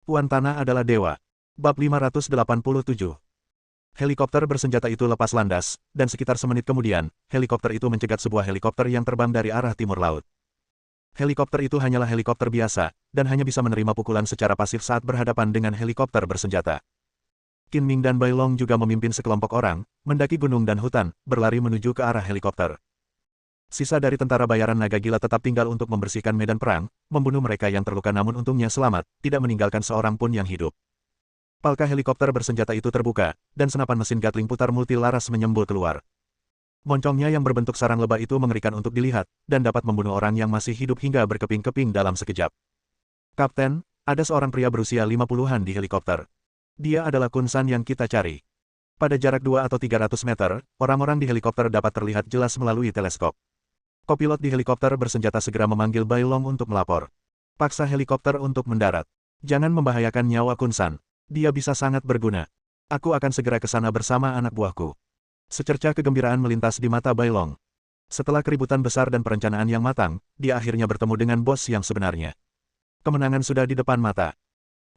Tuan Tanah adalah dewa. Bab 587. Helikopter bersenjata itu lepas landas, dan sekitar semenit kemudian, helikopter itu mencegat sebuah helikopter yang terbang dari arah timur laut. Helikopter itu hanyalah helikopter biasa, dan hanya bisa menerima pukulan secara pasif saat berhadapan dengan helikopter bersenjata. Qin Ming dan Bai Long juga memimpin sekelompok orang, mendaki gunung dan hutan, berlari menuju ke arah helikopter. Sisa dari tentara bayaran naga gila tetap tinggal untuk membersihkan medan perang, membunuh mereka yang terluka namun untungnya selamat, tidak meninggalkan seorang pun yang hidup. Palka helikopter bersenjata itu terbuka, dan senapan mesin Gatling putar multilaras menyembul keluar. Moncongnya yang berbentuk sarang lebah itu mengerikan untuk dilihat, dan dapat membunuh orang yang masih hidup hingga berkeping-keping dalam sekejap. Kapten, ada seorang pria berusia 50-an di helikopter. Dia adalah Kun San yang kita cari. Pada jarak 2 atau 300 meter, orang-orang di helikopter dapat terlihat jelas melalui teleskop. Kopilot di helikopter bersenjata segera memanggil Bai Long untuk melapor. Paksa helikopter untuk mendarat. Jangan membahayakan nyawa Kun San. Dia bisa sangat berguna. Aku akan segera ke sana bersama anak buahku. Secercah kegembiraan melintas di mata Bai Long. Setelah keributan besar dan perencanaan yang matang, dia akhirnya bertemu dengan bos yang sebenarnya. Kemenangan sudah di depan mata.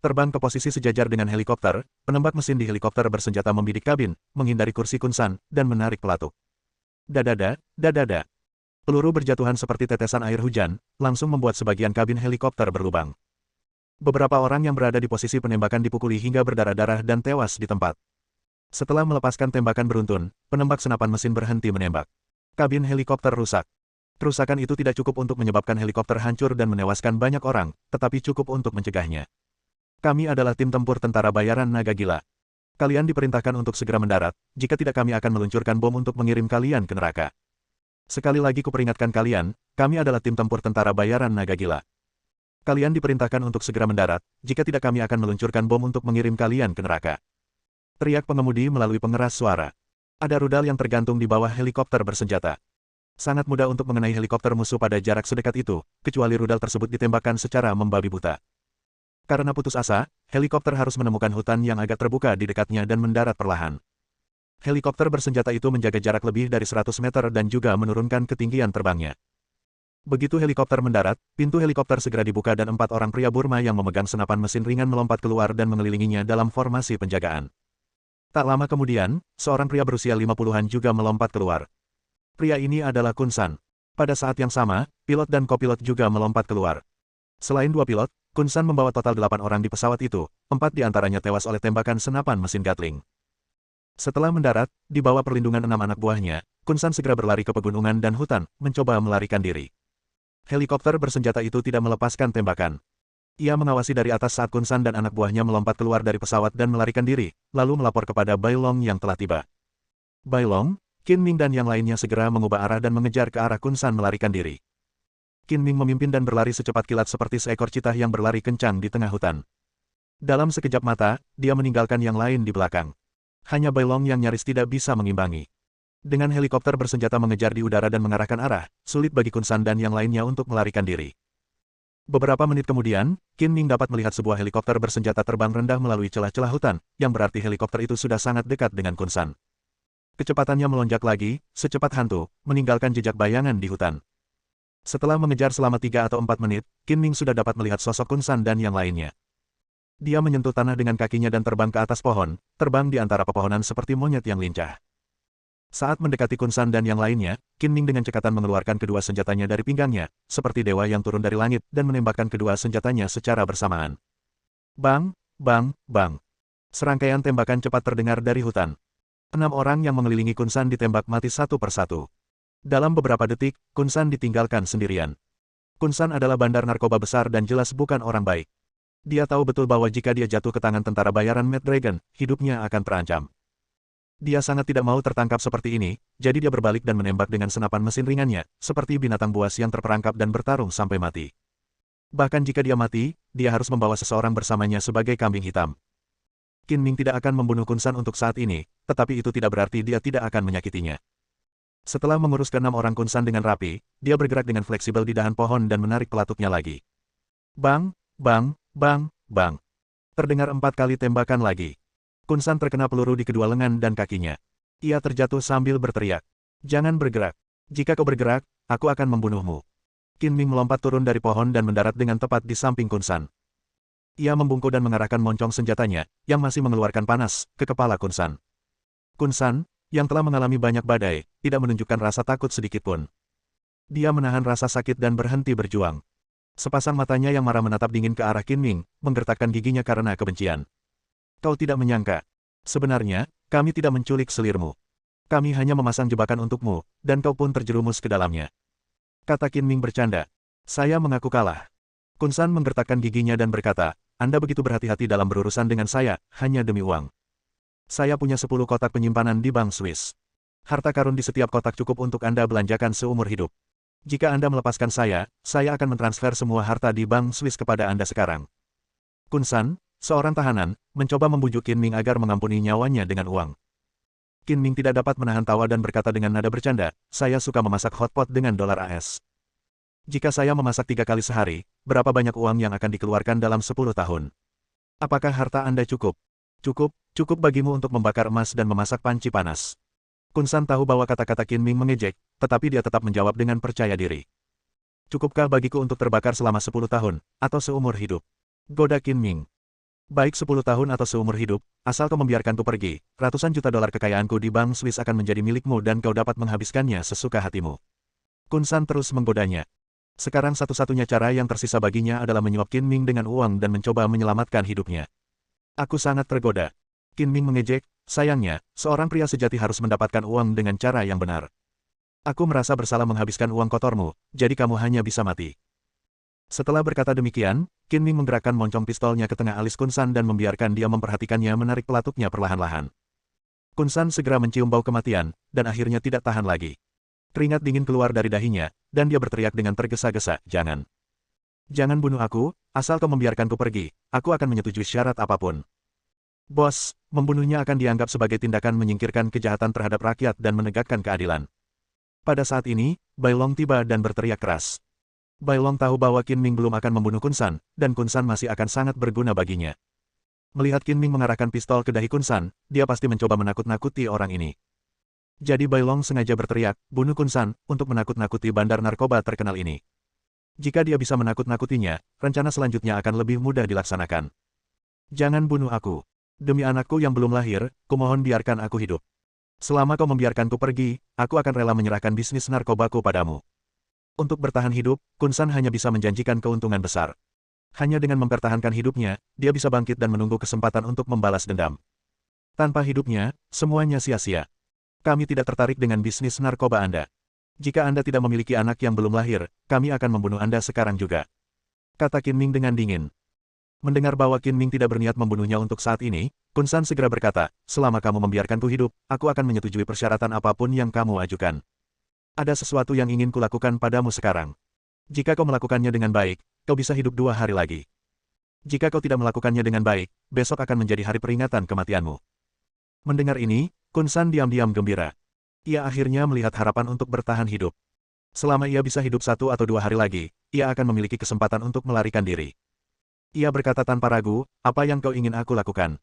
Terbang ke posisi sejajar dengan helikopter, penembak mesin di helikopter bersenjata membidik kabin, menghindari kursi Kun San, dan menarik pelatuk. Dadada, dadada. Peluru berjatuhan seperti tetesan air hujan, langsung membuat sebagian kabin helikopter berlubang. Beberapa orang yang berada di posisi penembakan dipukuli hingga berdarah-darah dan tewas di tempat. Setelah melepaskan tembakan beruntun, penembak senapan mesin berhenti menembak. Kabin helikopter rusak. Kerusakan itu tidak cukup untuk menyebabkan helikopter hancur dan menewaskan banyak orang, tetapi cukup untuk mencegahnya. Kami adalah tim tempur tentara bayaran naga gila. Kalian diperintahkan untuk segera mendarat, jika tidak kami akan meluncurkan bom untuk mengirim kalian ke neraka. Sekali lagi kuperingatkan kalian, kami adalah tim tempur tentara bayaran naga gila. Kalian diperintahkan untuk segera mendarat, jika tidak kami akan meluncurkan bom untuk mengirim kalian ke neraka. Teriak pengemudi melalui pengeras suara. Ada rudal yang tergantung di bawah helikopter bersenjata. Sangat mudah untuk mengenai helikopter musuh pada jarak sedekat itu, kecuali rudal tersebut ditembakkan secara membabi buta. Karena putus asa, helikopter harus menemukan hutan yang agak terbuka di dekatnya dan mendarat perlahan. Helikopter bersenjata itu menjaga jarak lebih dari 100 meter dan juga menurunkan ketinggian terbangnya. Begitu helikopter mendarat, pintu helikopter segera dibuka dan 4 orang pria Burma yang memegang senapan mesin ringan melompat keluar dan mengelilinginya dalam formasi penjagaan. Tak lama kemudian, seorang pria berusia 50-an juga melompat keluar. Pria ini adalah Kun San. Pada saat yang sama, pilot dan kopilot juga melompat keluar. Selain 2 pilot, Kun San membawa total 8 orang di pesawat itu, 4 diantaranya tewas oleh tembakan senapan mesin Gatling. Setelah mendarat, di bawah perlindungan 6 anak buahnya, Kun San segera berlari ke pegunungan dan hutan, mencoba melarikan diri. Helikopter bersenjata itu tidak melepaskan tembakan. Ia mengawasi dari atas saat Kun San dan anak buahnya melompat keluar dari pesawat dan melarikan diri, lalu melapor kepada Bai Long yang telah tiba. Bai Long, Qin Ming dan yang lainnya segera mengubah arah dan mengejar ke arah Kun San melarikan diri. Qin Ming memimpin dan berlari secepat kilat seperti seekor citah yang berlari kencang di tengah hutan. Dalam sekejap mata, dia meninggalkan yang lain di belakang. Hanya Bai Long yang nyaris tidak bisa mengimbangi. Dengan helikopter bersenjata mengejar di udara dan mengarahkan arah, sulit bagi Kun San dan yang lainnya untuk melarikan diri. Beberapa menit kemudian, Qin Ming dapat melihat sebuah helikopter bersenjata terbang rendah melalui celah-celah hutan, yang berarti helikopter itu sudah sangat dekat dengan Kun San. Kecepatannya melonjak lagi, secepat hantu, meninggalkan jejak bayangan di hutan. Setelah mengejar selama 3 atau 4 menit, Qin Ming sudah dapat melihat sosok Kun San dan yang lainnya. Dia menyentuh tanah dengan kakinya dan terbang ke atas pohon, terbang di antara pepohonan seperti monyet yang lincah. Saat mendekati Kun San dan yang lainnya, Qin Ming dengan cekatan mengeluarkan kedua senjatanya dari pinggangnya, seperti dewa yang turun dari langit, dan menembakkan kedua senjatanya secara bersamaan. Bang, bang, bang. Serangkaian tembakan cepat terdengar dari hutan. 6 orang yang mengelilingi Kun San ditembak mati satu persatu. Dalam beberapa detik, Kun San ditinggalkan sendirian. Kun San adalah bandar narkoba besar dan jelas bukan orang baik. Dia tahu betul bahwa jika dia jatuh ke tangan tentara bayaran Mad Dragon, hidupnya akan terancam. Dia sangat tidak mau tertangkap seperti ini, jadi dia berbalik dan menembak dengan senapan mesin ringannya, seperti binatang buas yang terperangkap dan bertarung sampai mati. Bahkan jika dia mati, dia harus membawa seseorang bersamanya sebagai kambing hitam. Qin Ming tidak akan membunuh Kun San untuk saat ini, tetapi itu tidak berarti dia tidak akan menyakitinya. Setelah mengurus ke-6 orang Kun San dengan rapi, dia bergerak dengan fleksibel di dahan pohon dan menarik pelatuknya lagi. Bang, bang, bang, bang. Terdengar 4 kali tembakan lagi. Kun San terkena peluru di kedua lengan dan kakinya. Ia terjatuh sambil berteriak. Jangan bergerak. Jika kau bergerak, aku akan membunuhmu. Qin Ming melompat turun dari pohon dan mendarat dengan tepat di samping Kun San. Ia membungkuk dan mengarahkan moncong senjatanya, yang masih mengeluarkan panas, ke kepala Kun San. Kun San, yang telah mengalami banyak badai, tidak menunjukkan rasa takut sedikitpun. Dia menahan rasa sakit dan berhenti berjuang. Sepasang matanya yang marah menatap dingin ke arah Qin Ming, menggertakkan giginya karena kebencian. Kau tidak menyangka. Sebenarnya, kami tidak menculik selirmu. Kami hanya memasang jebakan untukmu, dan kau pun terjerumus ke dalamnya. Kata Qin Ming bercanda. Saya mengaku kalah. Kun San menggertakkan giginya dan berkata, Anda begitu berhati-hati dalam berurusan dengan saya, hanya demi uang. Saya punya 10 kotak penyimpanan di bank Swiss. Harta karun di setiap kotak cukup untuk Anda belanjakan seumur hidup. Jika Anda melepaskan saya akan mentransfer semua harta di bank Swiss kepada Anda sekarang. Kun San, seorang tahanan, mencoba membujuk Qin Ming agar mengampuni nyawanya dengan uang. Qin Ming tidak dapat menahan tawa dan berkata dengan nada bercanda, saya suka memasak hotpot dengan dolar AS. Jika saya memasak 3 kali sehari, berapa banyak uang yang akan dikeluarkan dalam 10 tahun? Apakah harta Anda cukup? Cukup bagimu untuk membakar emas dan memasak panci panas. Kun San tahu bahwa kata-kata Qin Ming mengejek, tetapi dia tetap menjawab dengan percaya diri. Cukupkah bagiku untuk terbakar selama 10 tahun, atau seumur hidup? Goda Qin Ming. Baik 10 tahun atau seumur hidup, asal kau membiarkanku pergi, ratusan juta dolar kekayaanku di bank Swiss akan menjadi milikmu dan kau dapat menghabiskannya sesuka hatimu. Kun San terus menggodanya. Sekarang satu-satunya cara yang tersisa baginya adalah menyuap Qin Ming dengan uang dan mencoba menyelamatkan hidupnya. Aku sangat tergoda. Qin Ming mengejek, sayangnya, seorang pria sejati harus mendapatkan uang dengan cara yang benar. Aku merasa bersalah menghabiskan uang kotormu, jadi kamu hanya bisa mati. Setelah berkata demikian, Qin Ming menggerakkan moncong pistolnya ke tengah alis Kun San dan membiarkan dia memperhatikannya menarik pelatuknya perlahan-lahan. Kun San segera mencium bau kematian, dan akhirnya tidak tahan lagi. Keringat dingin keluar dari dahinya, dan dia berteriak dengan tergesa-gesa, jangan. Jangan bunuh aku, asal kau membiarkanku pergi, aku akan menyetujui syarat apapun. Bos, membunuhnya akan dianggap sebagai tindakan menyingkirkan kejahatan terhadap rakyat dan menegakkan keadilan. Pada saat ini, Bai Long tiba dan berteriak keras. Bai Long tahu bahwa Qin Ming belum akan membunuh Kun San, dan Kun San masih akan sangat berguna baginya. Melihat Qin Ming mengarahkan pistol ke dahi Kun San, dia pasti mencoba menakut-nakuti orang ini. Jadi Bai Long sengaja berteriak, bunuh Kun San, untuk menakut-nakuti bandar narkoba terkenal ini. Jika dia bisa menakut-nakutinya, rencana selanjutnya akan lebih mudah dilaksanakan. Jangan bunuh aku. Demi anakku yang belum lahir, kumohon biarkan aku hidup. Selama kau membiarkanku pergi, aku akan rela menyerahkan bisnis narkobaku padamu. Untuk bertahan hidup, Kun San hanya bisa menjanjikan keuntungan besar. Hanya dengan mempertahankan hidupnya, dia bisa bangkit dan menunggu kesempatan untuk membalas dendam. Tanpa hidupnya, semuanya sia-sia. Kami tidak tertarik dengan bisnis narkoba Anda. Jika Anda tidak memiliki anak yang belum lahir, kami akan membunuh Anda sekarang juga. Kata Qin Ming dengan dingin. Mendengar bahwa Qin Ming tidak berniat membunuhnya untuk saat ini, Kun San segera berkata, selama kamu membiarkanku hidup, aku akan menyetujui persyaratan apapun yang kamu ajukan. Ada sesuatu yang ingin kulakukan padamu sekarang. Jika kau melakukannya dengan baik, kau bisa hidup 2 hari lagi. Jika kau tidak melakukannya dengan baik, besok akan menjadi hari peringatan kematianmu. Mendengar ini, Kun San diam-diam gembira. Ia akhirnya melihat harapan untuk bertahan hidup. Selama ia bisa hidup 1 atau 2 hari lagi, ia akan memiliki kesempatan untuk melarikan diri. Ia berkata tanpa ragu, apa yang kau ingin aku lakukan?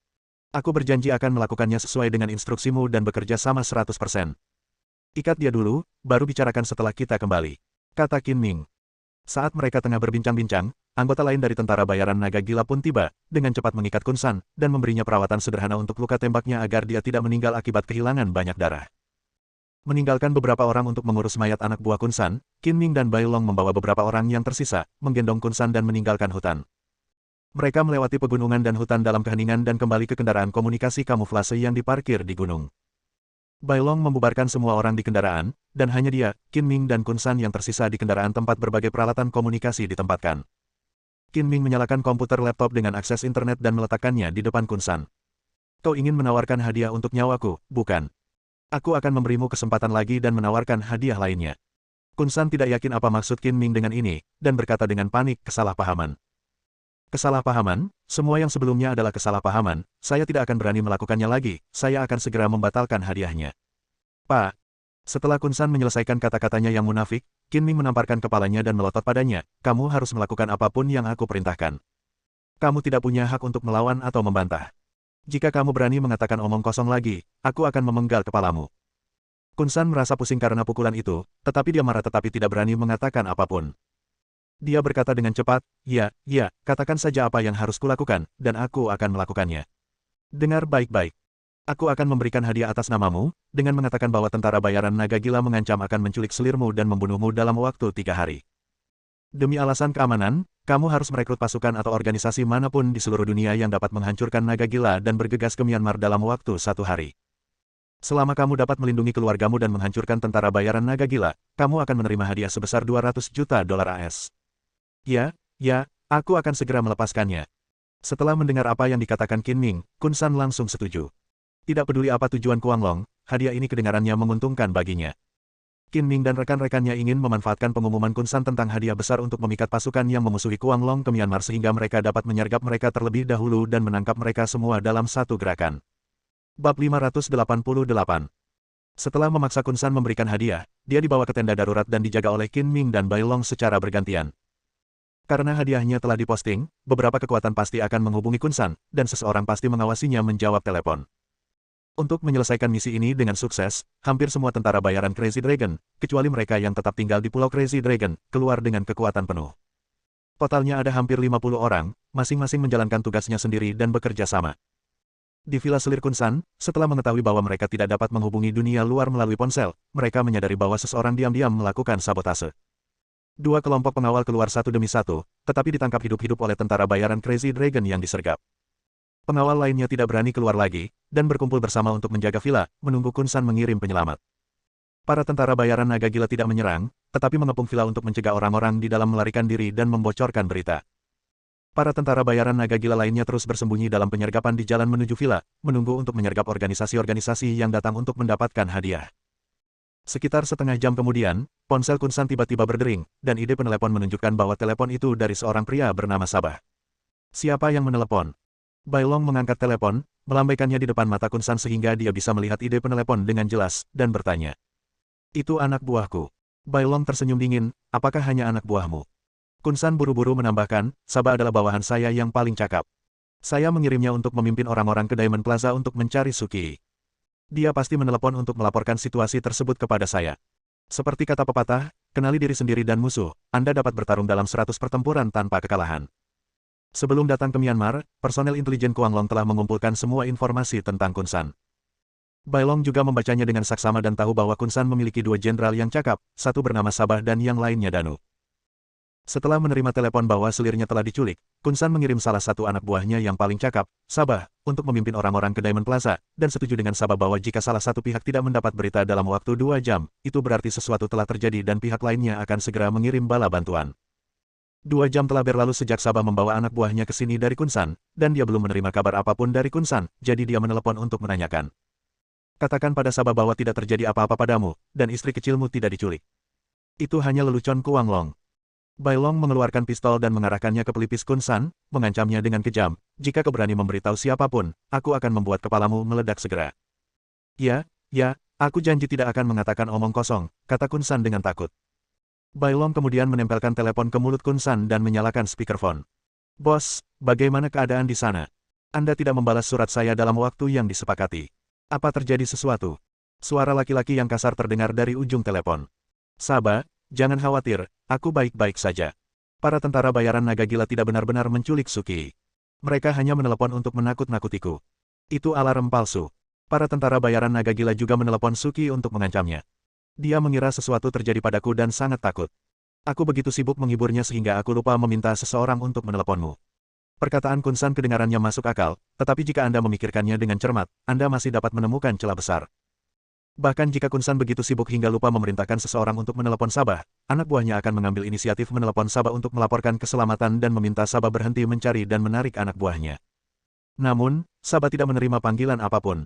Aku berjanji akan melakukannya sesuai dengan instruksimu dan bekerja sama 100%. Ikat dia dulu, baru bicarakan setelah kita kembali. Kata Qin Ming. Saat mereka tengah berbincang-bincang, anggota lain dari tentara bayaran naga gila pun tiba, dengan cepat mengikat Kun San, dan memberinya perawatan sederhana untuk luka tembaknya agar dia tidak meninggal akibat kehilangan banyak darah. Meninggalkan beberapa orang untuk mengurus mayat anak buah Kun San, Qin Ming dan Bai Long membawa beberapa orang yang tersisa, menggendong Kun San dan meninggalkan hutan. Mereka melewati pegunungan dan hutan dalam keheningan dan kembali ke kendaraan komunikasi kamuflase yang diparkir di gunung. Bai Long membubarkan semua orang di kendaraan, dan hanya dia, Qin Ming dan Kun San yang tersisa di kendaraan tempat berbagai peralatan komunikasi ditempatkan. Qin Ming menyalakan komputer laptop dengan akses internet dan meletakkannya di depan Kun San. Kau ingin menawarkan hadiah untuk nyawaku, bukan? Aku akan memberimu kesempatan lagi dan menawarkan hadiah lainnya. Kun San tidak yakin apa maksud Qin Ming dengan ini, dan berkata dengan panik, kesalahpahaman. Kesalahpahaman? Semua yang sebelumnya adalah kesalahpahaman, saya tidak akan berani melakukannya lagi, saya akan segera membatalkan hadiahnya. Pak. Setelah Kun San menyelesaikan kata-katanya yang munafik, Qin Ming menamparkan kepalanya dan melotot padanya, kamu harus melakukan apapun yang aku perintahkan. Kamu tidak punya hak untuk melawan atau membantah. Jika kamu berani mengatakan omong kosong lagi, aku akan memenggal kepalamu. Kun San merasa pusing karena pukulan itu, tetapi dia marah tetapi tidak berani mengatakan apapun. Dia berkata dengan cepat, ya, katakan saja apa yang harus kulakukan, dan aku akan melakukannya. Dengar baik-baik. Aku akan memberikan hadiah atas namamu, dengan mengatakan bahwa tentara bayaran naga gila mengancam akan menculik selirmu dan membunuhmu dalam waktu 3 hari. Demi alasan keamanan, kamu harus merekrut pasukan atau organisasi manapun di seluruh dunia yang dapat menghancurkan naga gila dan bergegas ke Myanmar dalam waktu 1 hari. Selama kamu dapat melindungi keluargamu dan menghancurkan tentara bayaran naga gila, kamu akan menerima hadiah sebesar 200 juta dolar AS. Ya, aku akan segera melepaskannya. Setelah mendengar apa yang dikatakan Qin Ming, Kun San langsung setuju. Tidak peduli apa tujuan Kuang Long, hadiah ini kedengarannya menguntungkan baginya. Qin Ming dan rekan-rekannya ingin memanfaatkan pengumuman Kun San tentang hadiah besar untuk memikat pasukan yang memusuhi Kuang Long ke Myanmar sehingga mereka dapat menyergap mereka terlebih dahulu dan menangkap mereka semua dalam satu gerakan. Bab 588. Setelah memaksa Kun San memberikan hadiah, dia dibawa ke tenda darurat dan dijaga oleh Qin Ming dan Bai Long secara bergantian. Karena hadiahnya telah diposting, beberapa kekuatan pasti akan menghubungi Kun San, dan seseorang pasti mengawasinya menjawab telepon. Untuk menyelesaikan misi ini dengan sukses, hampir semua tentara bayaran Crazy Dragon, kecuali mereka yang tetap tinggal di Pulau Crazy Dragon, keluar dengan kekuatan penuh. Totalnya ada hampir 50 orang, masing-masing menjalankan tugasnya sendiri dan bekerja sama. Di Villa Selir Kun San, setelah mengetahui bahwa mereka tidak dapat menghubungi dunia luar melalui ponsel, mereka menyadari bahwa seseorang diam-diam melakukan sabotase. 2 kelompok pengawal keluar satu demi satu, tetapi ditangkap hidup-hidup oleh tentara bayaran Crazy Dragon yang disergap. Pengawal lainnya tidak berani keluar lagi, dan berkumpul bersama untuk menjaga villa, menunggu Kun San mengirim penyelamat. Para tentara bayaran naga gila tidak menyerang, tetapi mengepung villa untuk mencegah orang-orang di dalam melarikan diri dan membocorkan berita. Para tentara bayaran naga gila lainnya terus bersembunyi dalam penyergapan di jalan menuju villa, menunggu untuk menyergap organisasi-organisasi yang datang untuk mendapatkan hadiah. Sekitar setengah jam kemudian, ponsel Kun San tiba-tiba berdering, dan ide penelepon menunjukkan bahwa telepon itu dari seorang pria bernama Sabah. Siapa yang menelepon? Bai Long mengangkat telepon, melambaikannya di depan mata Kun San sehingga dia bisa melihat ide penelepon dengan jelas, dan bertanya. Itu anak buahku. Bai Long tersenyum dingin, apakah hanya anak buahmu? Kun San buru-buru menambahkan, Sabah adalah bawahan saya yang paling cakap. Saya mengirimnya untuk memimpin orang-orang ke Diamond Plaza untuk mencari Suki. Dia pasti menelepon untuk melaporkan situasi tersebut kepada saya. Seperti kata pepatah, kenali diri sendiri dan musuh, Anda dapat bertarung dalam 100 pertempuran tanpa kekalahan. Sebelum datang ke Myanmar, personel intelijen Kuang Long telah mengumpulkan semua informasi tentang Kun San. Bai Long juga membacanya dengan saksama dan tahu bahwa Kun San memiliki 2 jenderal yang cakap, satu bernama Sabah dan yang lainnya Danu. Setelah menerima telepon bahwa selirnya telah diculik, Kun San mengirim salah satu anak buahnya yang paling cakap, Sabah, untuk memimpin orang-orang ke Diamond Plaza, dan setuju dengan Sabah bahwa jika salah satu pihak tidak mendapat berita dalam waktu 2 jam, itu berarti sesuatu telah terjadi dan pihak lainnya akan segera mengirim bala bantuan. 2 jam telah berlalu sejak Sabah membawa anak buahnya ke sini dari Kun San, dan dia belum menerima kabar apapun dari Kun San, jadi dia menelepon untuk menanyakan. Katakan pada Sabah bahwa tidak terjadi apa-apa padamu, dan istri kecilmu tidak diculik. Itu hanya lelucon Kuang Long. Bai Long mengeluarkan pistol dan mengarahkannya ke pelipis Kun San, mengancamnya dengan kejam, jika kau berani memberitahu siapapun, aku akan membuat kepalamu meledak segera. Ya, aku janji tidak akan mengatakan omong kosong, kata Kun San dengan takut. Bai Long kemudian menempelkan telepon ke mulut Kun San dan menyalakan speakerphone. Bos, bagaimana keadaan di sana? Anda tidak membalas surat saya dalam waktu yang disepakati. Apa terjadi sesuatu? Suara laki-laki yang kasar terdengar dari ujung telepon. Sabah, jangan khawatir, aku baik-baik saja. Para tentara bayaran naga gila tidak benar-benar menculik Suki. Mereka hanya menelepon untuk menakut-nakutiku. Itu alarm palsu. Para tentara bayaran naga gila juga menelepon Suki untuk mengancamnya. Dia mengira sesuatu terjadi padaku dan sangat takut. Aku begitu sibuk menghiburnya sehingga aku lupa meminta seseorang untuk meneleponmu. Perkataan Kun San kedengarannya masuk akal, tetapi jika Anda memikirkannya dengan cermat, Anda masih dapat menemukan celah besar. Bahkan jika Kun San begitu sibuk hingga lupa memerintahkan seseorang untuk menelepon Sabah, anak buahnya akan mengambil inisiatif menelepon Sabah untuk melaporkan keselamatan dan meminta Sabah berhenti mencari dan menarik anak buahnya. Namun, Sabah tidak menerima panggilan apapun.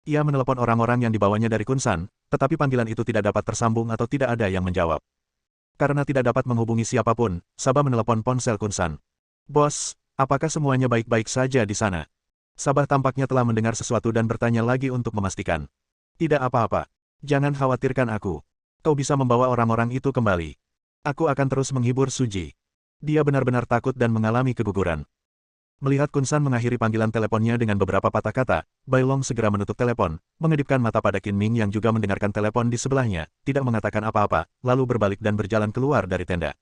Ia menelepon orang-orang yang dibawanya dari Kun San, tetapi panggilan itu tidak dapat tersambung atau tidak ada yang menjawab. Karena tidak dapat menghubungi siapapun, Sabah menelepon ponsel Kun San. Bos, apakah semuanya baik-baik saja di sana? Sabah tampaknya telah mendengar sesuatu dan bertanya lagi untuk memastikan. Tidak apa-apa. Jangan khawatirkan aku. Kau bisa membawa orang-orang itu kembali. Aku akan terus menghibur Suji. Dia benar-benar takut dan mengalami keguguran. Melihat Kun San mengakhiri panggilan teleponnya dengan beberapa patah kata, Bai Long segera menutup telepon, mengedipkan mata pada Qin Ming yang juga mendengarkan telepon di sebelahnya, tidak mengatakan apa-apa, lalu berbalik dan berjalan keluar dari tenda.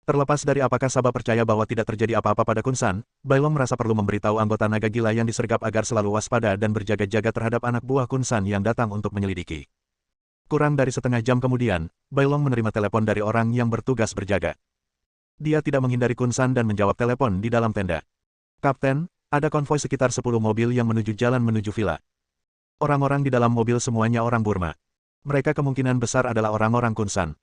Terlepas dari apakah Saba percaya bahwa tidak terjadi apa-apa pada Kun San, Bailong merasa perlu memberitahu anggota naga gila yang disergap agar selalu waspada dan berjaga-jaga terhadap anak buah Kun San yang datang untuk menyelidiki. Kurang dari setengah jam kemudian, Bailong menerima telepon dari orang yang bertugas berjaga. Dia tidak menghindari Kun San dan menjawab telepon di dalam tenda. "Kapten, ada konvoi sekitar 10 mobil yang menuju jalan menuju villa. Orang-orang di dalam mobil semuanya orang Burma. Mereka kemungkinan besar adalah orang-orang Kun San."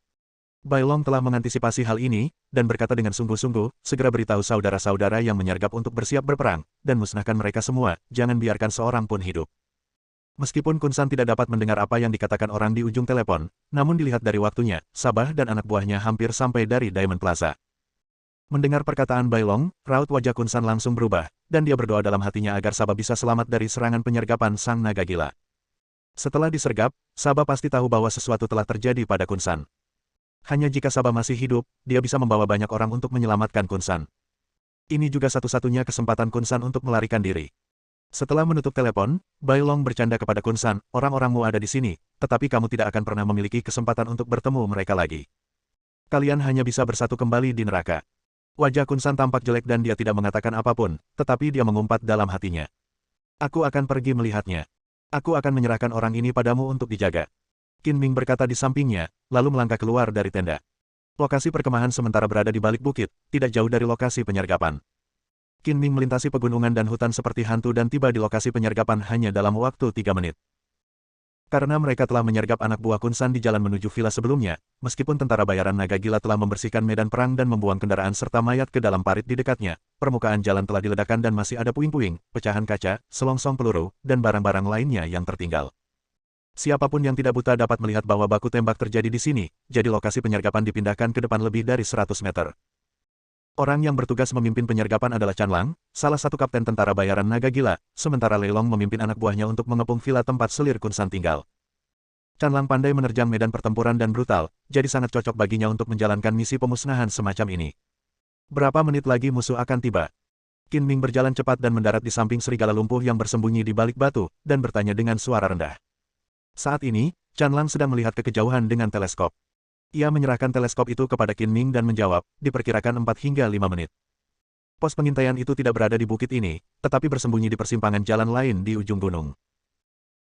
Bailong telah mengantisipasi hal ini, dan berkata dengan sungguh-sungguh, "Segera beritahu saudara-saudara yang menyergap untuk bersiap berperang, dan musnahkan mereka semua, jangan biarkan seorang pun hidup." Meskipun Kun San tidak dapat mendengar apa yang dikatakan orang di ujung telepon, namun dilihat dari waktunya, Sabah dan anak buahnya hampir sampai dari Diamond Plaza. Mendengar perkataan Bailong, raut wajah Kun San langsung berubah, dan dia berdoa dalam hatinya agar Sabah bisa selamat dari serangan penyergapan sang naga gila. Setelah disergap, Sabah pasti tahu bahwa sesuatu telah terjadi pada Kun San. Hanya jika Sabah masih hidup, dia bisa membawa banyak orang untuk menyelamatkan Kun San. Ini juga satu-satunya kesempatan Kun San untuk melarikan diri. Setelah menutup telepon, Bailong bercanda kepada Kun San, "Orang-orangmu ada di sini, tetapi kamu tidak akan pernah memiliki kesempatan untuk bertemu mereka lagi. Kalian hanya bisa bersatu kembali di neraka." Wajah Kun San tampak jelek dan dia tidak mengatakan apapun, tetapi dia mengumpat dalam hatinya. "Aku akan pergi melihatnya. Aku akan menyerahkan orang ini padamu untuk dijaga." Qin Ming berkata di sampingnya, lalu melangkah keluar dari tenda. Lokasi perkemahan sementara berada di balik bukit, tidak jauh dari lokasi penyergapan. Qin Ming melintasi pegunungan dan hutan seperti hantu dan tiba di lokasi penyergapan hanya dalam waktu 3 menit. Karena mereka telah menyergap anak buah Kun San di jalan menuju villa sebelumnya, meskipun tentara bayaran naga gila telah membersihkan medan perang dan membuang kendaraan serta mayat ke dalam parit di dekatnya, permukaan jalan telah diledakkan dan masih ada puing-puing, pecahan kaca, selongsong peluru, dan barang-barang lainnya yang tertinggal. Siapapun yang tidak buta dapat melihat bahwa baku tembak terjadi di sini, jadi lokasi penyergapan dipindahkan ke depan lebih dari 100 meter. Orang yang bertugas memimpin penyergapan adalah Chan Lang, salah satu kapten tentara bayaran naga gila, sementara Lei Long memimpin anak buahnya untuk mengepung villa tempat selir Kun San tinggal. Chan Lang pandai menerjang medan pertempuran dan brutal, jadi sangat cocok baginya untuk menjalankan misi pemusnahan semacam ini. Berapa menit lagi musuh akan tiba? Qin Ming berjalan cepat dan mendarat di samping serigala lumpuh yang bersembunyi di balik batu, dan bertanya dengan suara rendah. Saat ini, Chan Lang sedang melihat ke kejauhan dengan teleskop. Ia menyerahkan teleskop itu kepada Qin Ming dan menjawab, diperkirakan 4 hingga 5 menit. Pos pengintaian itu tidak berada di bukit ini, tetapi bersembunyi di persimpangan jalan lain di ujung gunung.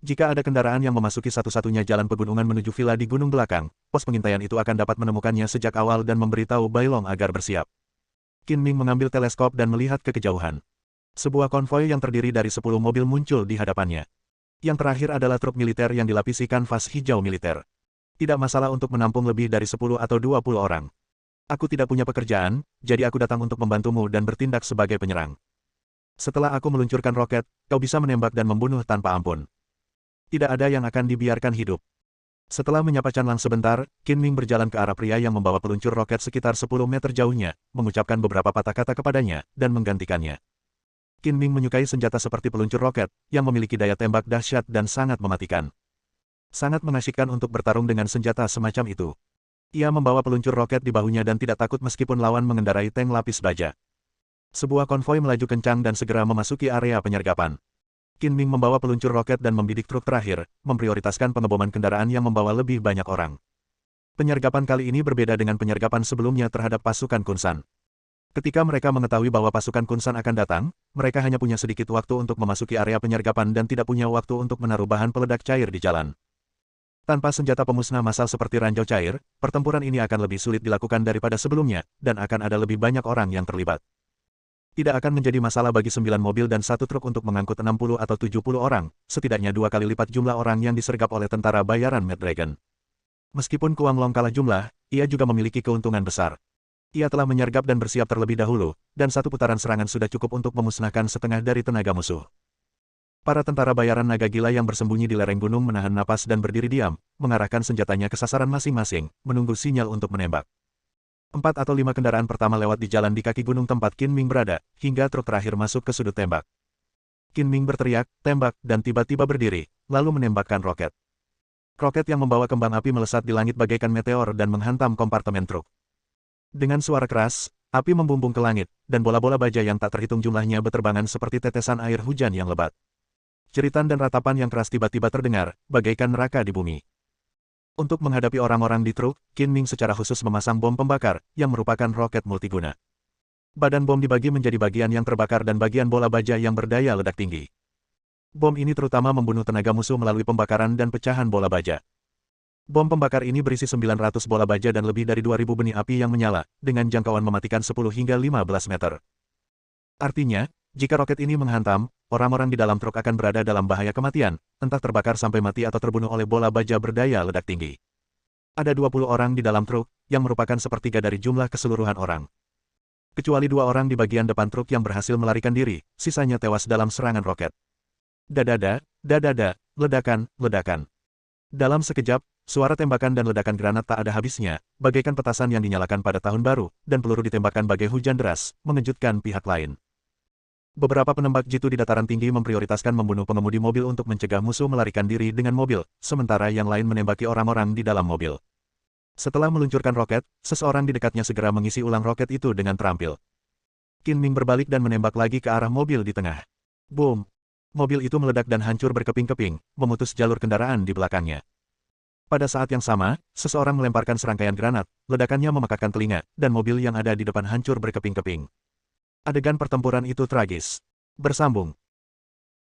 Jika ada kendaraan yang memasuki satu-satunya jalan pegunungan menuju villa di gunung belakang, pos pengintaian itu akan dapat menemukannya sejak awal dan memberitahu Bailong agar bersiap. Qin Ming mengambil teleskop dan melihat ke kejauhan. Sebuah konvoi yang terdiri dari 10 mobil muncul di hadapannya. Yang terakhir adalah truk militer yang dilapisi kanvas hijau militer. Tidak masalah untuk menampung lebih dari 10 atau 20 orang. Aku tidak punya pekerjaan, jadi aku datang untuk membantumu dan bertindak sebagai penyerang. Setelah aku meluncurkan roket, kau bisa menembak dan membunuh tanpa ampun. Tidak ada yang akan dibiarkan hidup. Setelah menyapa Chan Lang sebentar, Qin Ming berjalan ke arah pria yang membawa peluncur roket sekitar 10 meter jauhnya, mengucapkan beberapa patah kata kepadanya, dan menggantikannya. Qin Ming menyukai senjata seperti peluncur roket, yang memiliki daya tembak dahsyat dan sangat mematikan. Sangat mengasyikkan untuk bertarung dengan senjata semacam itu. Ia membawa peluncur roket di bahunya dan tidak takut meskipun lawan mengendarai tank lapis baja. Sebuah konvoi melaju kencang dan segera memasuki area penyergapan. Qin Ming membawa peluncur roket dan membidik truk terakhir, memprioritaskan pengeboman kendaraan yang membawa lebih banyak orang. Penyergapan kali ini berbeda dengan penyergapan sebelumnya terhadap pasukan Kun San. Ketika mereka mengetahui bahwa pasukan Kun San akan datang, mereka hanya punya sedikit waktu untuk memasuki area penyergapan dan tidak punya waktu untuk menaruh bahan peledak cair di jalan. Tanpa senjata pemusnah massal seperti ranjau cair, pertempuran ini akan lebih sulit dilakukan daripada sebelumnya, dan akan ada lebih banyak orang yang terlibat. Tidak akan menjadi masalah bagi 9 mobil dan 1 truk untuk mengangkut 60 atau 70 orang, setidaknya 2 kali lipat jumlah orang yang disergap oleh tentara bayaran Mad Dragon. Meskipun Kuang Long kalah jumlah, ia juga memiliki keuntungan besar. Ia telah menyergap dan bersiap terlebih dahulu, dan 1 putaran serangan sudah cukup untuk memusnahkan setengah dari tenaga musuh. Para tentara bayaran naga gila yang bersembunyi di lereng gunung menahan napas dan berdiri diam, mengarahkan senjatanya ke sasaran masing-masing, menunggu sinyal untuk menembak. 4 atau 5 kendaraan pertama lewat di jalan di kaki gunung tempat Qin Ming berada, hingga truk terakhir masuk ke sudut tembak. Qin Ming berteriak, "Tembak," dan tiba-tiba berdiri, lalu menembakkan roket. Roket yang membawa kembang api melesat di langit bagaikan meteor dan menghantam kompartemen truk. Dengan suara keras, api membumbung ke langit, dan bola-bola baja yang tak terhitung jumlahnya berterbangan seperti tetesan air hujan yang lebat. Jeritan dan ratapan yang keras tiba-tiba terdengar, bagaikan neraka di bumi. Untuk menghadapi orang-orang di truk, Qin Ming secara khusus memasang bom pembakar, yang merupakan roket multiguna. Badan bom dibagi menjadi bagian yang terbakar dan bagian bola baja yang berdaya ledak tinggi. Bom ini terutama membunuh tenaga musuh melalui pembakaran dan pecahan bola baja. Bom pembakar ini berisi 900 bola baja dan lebih dari 2000 benih api yang menyala, dengan jangkauan mematikan 10 hingga 15 meter. Artinya, jika roket ini menghantam, orang-orang di dalam truk akan berada dalam bahaya kematian, entah terbakar sampai mati atau terbunuh oleh bola baja berdaya ledak tinggi. Ada 20 orang di dalam truk, yang merupakan sepertiga dari jumlah keseluruhan orang. Kecuali 2 orang di bagian depan truk yang berhasil melarikan diri, sisanya tewas dalam serangan roket. Dadada, dadada, ledakan, ledakan. Dalam sekejap, suara tembakan dan ledakan granat tak ada habisnya, bagaikan petasan yang dinyalakan pada tahun baru, dan peluru ditembakkan bagai hujan deras, mengejutkan pihak lain. Beberapa penembak jitu di dataran tinggi memprioritaskan membunuh pengemudi mobil untuk mencegah musuh melarikan diri dengan mobil, sementara yang lain menembaki orang-orang di dalam mobil. Setelah meluncurkan roket, seseorang di dekatnya segera mengisi ulang roket itu dengan terampil. Qin Ming berbalik dan menembak lagi ke arah mobil di tengah. Boom! Mobil itu meledak dan hancur berkeping-keping, memutus jalur kendaraan di belakangnya. Pada saat yang sama, seseorang melemparkan serangkaian granat, ledakannya memekakkan telinga, dan mobil yang ada di depan hancur berkeping-keping. Adegan pertempuran itu tragis. Bersambung.